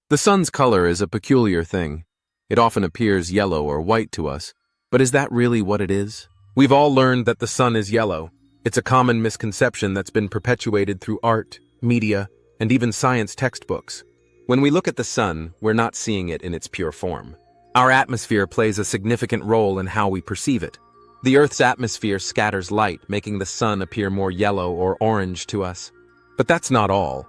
The sun's color is a peculiar thing. It often appears yellow or white to us, but is that really what it is? We've all learned that the sun is yellow. It's a common misconception that's been perpetuated through art, media, and even science textbooks. When we look at the sun, we're not seeing it in its pure form. Our atmosphere plays a significant role in how we perceive it. The Earth's atmosphere scatters light, making the sun appear more yellow or orange to us. But that's not all.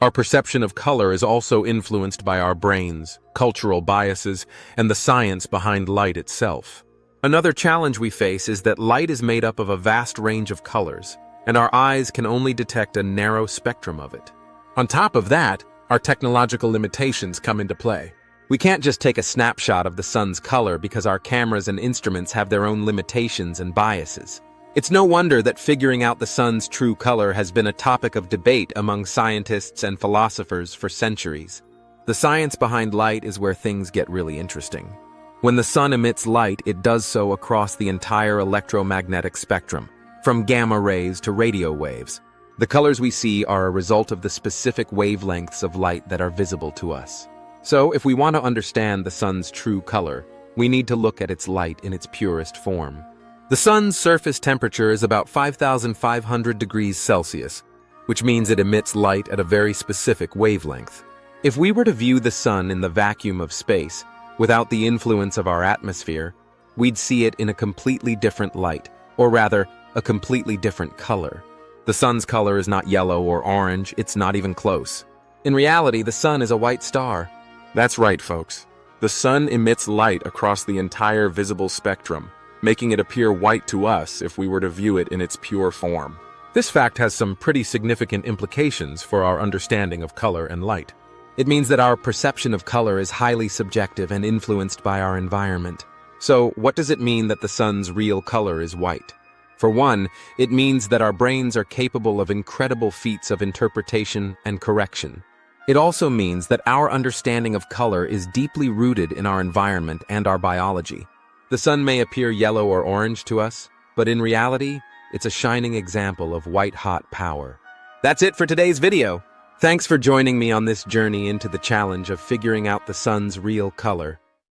Our perception of color is also influenced by our brains, cultural biases, and the science behind light itself. Another challenge we face is that light is made up of a vast range of colors, and our eyes can only detect a narrow spectrum of it. On top of that, our technological limitations come into play. We can't just take a snapshot of the sun's color because our cameras and instruments have their own limitations and biases. It's no wonder that figuring out the sun's true color has been a topic of debate among scientists and philosophers for centuries. The science behind light is where things get really interesting. When the sun emits light, it does so across the entire electromagnetic spectrum, from gamma rays to radio waves. The colors we see are a result of the specific wavelengths of light that are visible to us. So, if we want to understand the sun's true color, we need to look at its light in its purest form. The sun's surface temperature is about 5,500 degrees Celsius, which means it emits light at a very specific wavelength. If we were to view the sun in the vacuum of space, without the influence of our atmosphere, we'd see it in a completely different light, or rather, a completely different color. The sun's color is not yellow or orange, it's not even close. In reality, the sun is a white star. That's right, folks. The sun emits light across the entire visible spectrum, making it appear white to us if we were to view it in its pure form. This fact has some pretty significant implications for our understanding of color and light. It means that our perception of color is highly subjective and influenced by our environment. So, what does it mean that the sun's real color is white? For one, it means that our brains are capable of incredible feats of interpretation and correction. It also means that our understanding of color is deeply rooted in our environment and our biology. The sun may appear yellow or orange to us, but in reality, it's a shining example of white-hot power. That's it for today's video. Thanks for joining me on this journey into the challenge of figuring out the sun's real color.